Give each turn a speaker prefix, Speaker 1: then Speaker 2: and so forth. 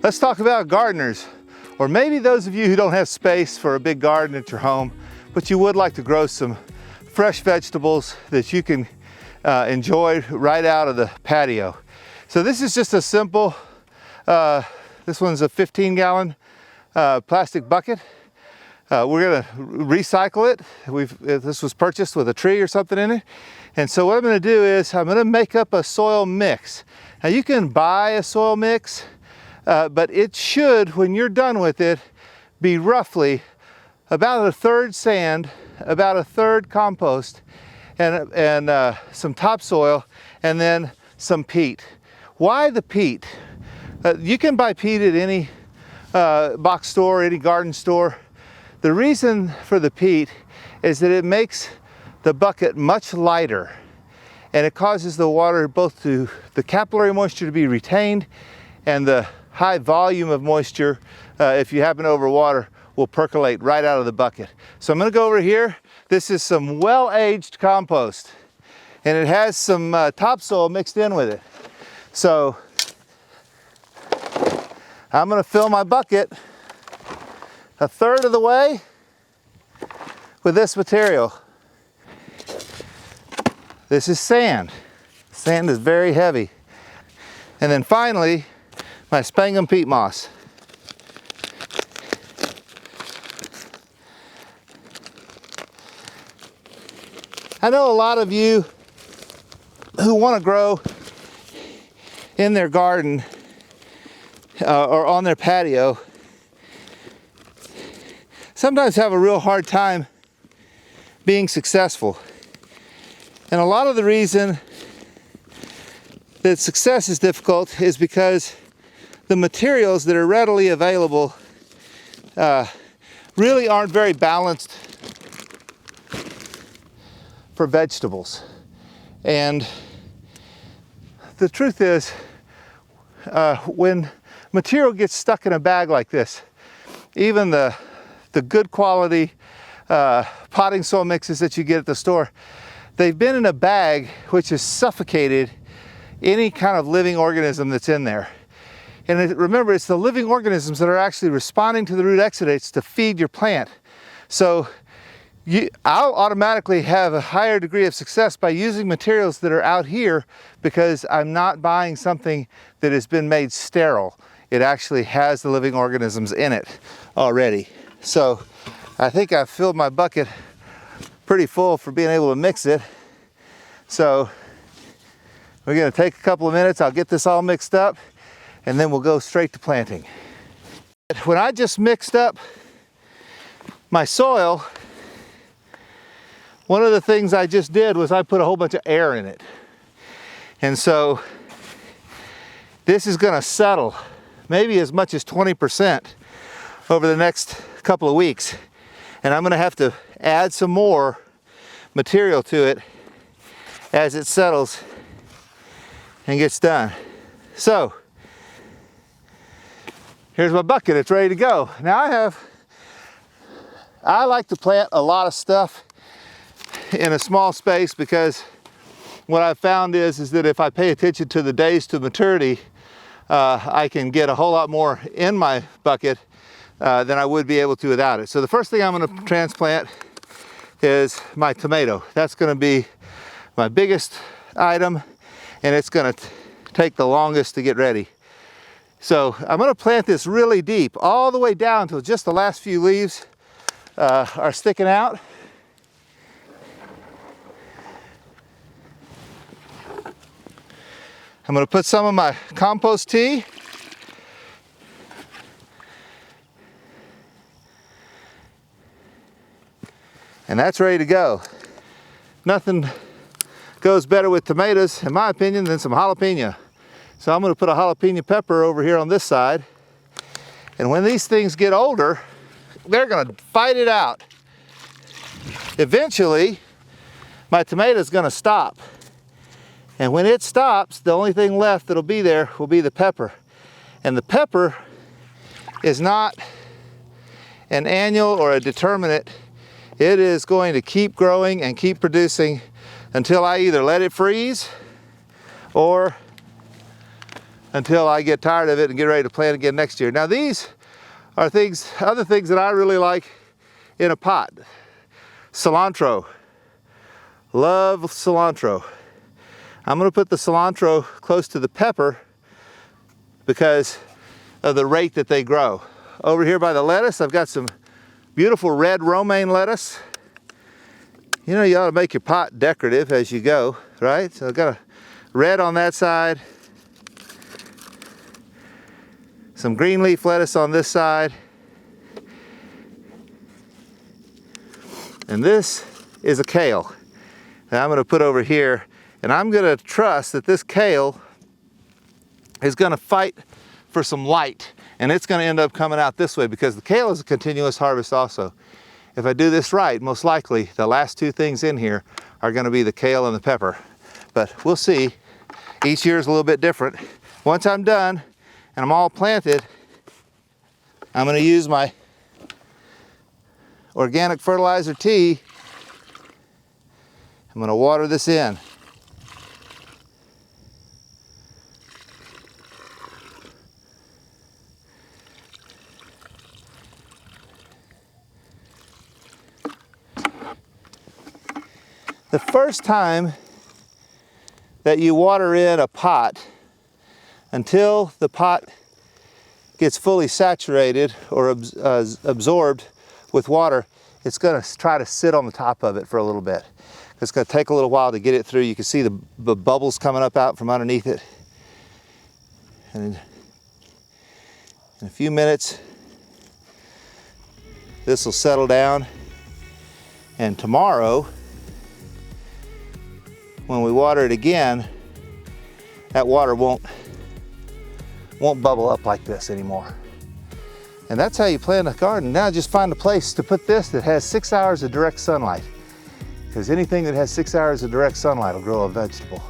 Speaker 1: Let's talk about gardeners, or maybe those of you who don't have space for a big garden at your home, but you would like to grow some fresh vegetables that you can enjoy right out of the patio. So this is just a simple, this one's a 15-gallon plastic bucket. We're gonna recycle it. This was purchased with a tree or something in it. And so what I'm gonna do is I'm gonna make up a soil mix. Now you can buy a soil mix, but it should, when you're done with it, be roughly about a third sand, about a third compost, and some topsoil, and then some peat. Why the peat? You can buy peat at any box store, any garden store. The reason for the peat is that it makes the bucket much lighter, and it causes the water, both to the capillary moisture to be retained, and the high volume of moisture, if you happen to overwater, will percolate right out of the bucket. So I'm gonna go over here. This is some well-aged compost, and it has some topsoil mixed in with it. So I'm gonna fill my bucket a third of the way with this material. This is sand. Sand is very heavy. And then finally, my Sphagnum peat moss. I know a lot of you who want to grow in their garden or on their patio sometimes have a real hard time being successful. And a lot of the reason that success is difficult is because the materials that are readily available really aren't very balanced for vegetables. And the truth is, when material gets stuck in a bag like this, even the good quality potting soil mixes that you get at the store, they've been in a bag which has suffocated any kind of living organism that's in there. And remember, it's the living organisms that are actually responding to the root exudates to feed your plant. So I'll automatically have a higher degree of success by using materials that are out here, because I'm not buying something that has been made sterile. It actually has the living organisms in it already. So I think I've filled my bucket pretty full for being able to mix it. So we're gonna take a couple of minutes. I'll get this all mixed up, and then we'll go straight to planting. When I just mixed up my soil, one of the things I just did was I put a whole bunch of air in it. And so this is gonna settle maybe as much as 20% over the next couple of weeks. And I'm gonna have to add some more material to it as it settles and gets done. So here's my bucket, it's ready to go. Now I like to plant a lot of stuff in a small space, because what I've found is that if I pay attention to the days to maturity, I can get a whole lot more in my bucket than I would be able to without it. So the first thing I'm going to transplant is my tomato. That's going to be my biggest item, and it's going to take the longest to get ready. So I'm going to plant this really deep, all the way down until just the last few leaves are sticking out. I'm going to put some of my compost tea. And that's ready to go. Nothing goes better with tomatoes, in my opinion, than some jalapeno. So I'm going to put a jalapeno pepper over here on this side. And when these things get older, they're going to fight it out. Eventually, my tomato is going to stop. And when it stops, the only thing left that'll be there will be the pepper. And the pepper is not an annual or a determinate. It is going to keep growing and keep producing until I either let it freeze or until I get tired of it and get ready to plant again next year. Now these are other things that I really like in a pot. Cilantro. Love cilantro. I'm going to put the cilantro close to the pepper because of the rate that they grow. Over here by the lettuce, I've got some beautiful red romaine lettuce. You know, you ought to make your pot decorative as you go, right? So I've got a red on that side, some green leaf lettuce on this side, and this is a kale that I'm going to put over here, and I'm going to trust that this kale is going to fight for some light, and it's going to end up coming out this way because the kale is a continuous harvest also. If I do this right, most likely the last two things in here are going to be the kale and the pepper. But we'll see. Each year is a little bit different. Once I'm done and I'm all planted, I'm going to use my organic fertilizer tea. I'm going to water this in. The first time that you water in a pot, until the pot gets fully saturated or absorbed with water, it's going to try to sit on the top of it for a little bit. It's going to take a little while to get it through. You can see the bubbles coming up out from underneath it. And in a few minutes, this will settle down. And tomorrow, when we water it again, that water won't bubble up like this anymore. And that's how you plant a garden. Now just find a place to put this that has 6 hours of direct sunlight, because anything that has 6 hours of direct sunlight will grow a vegetable.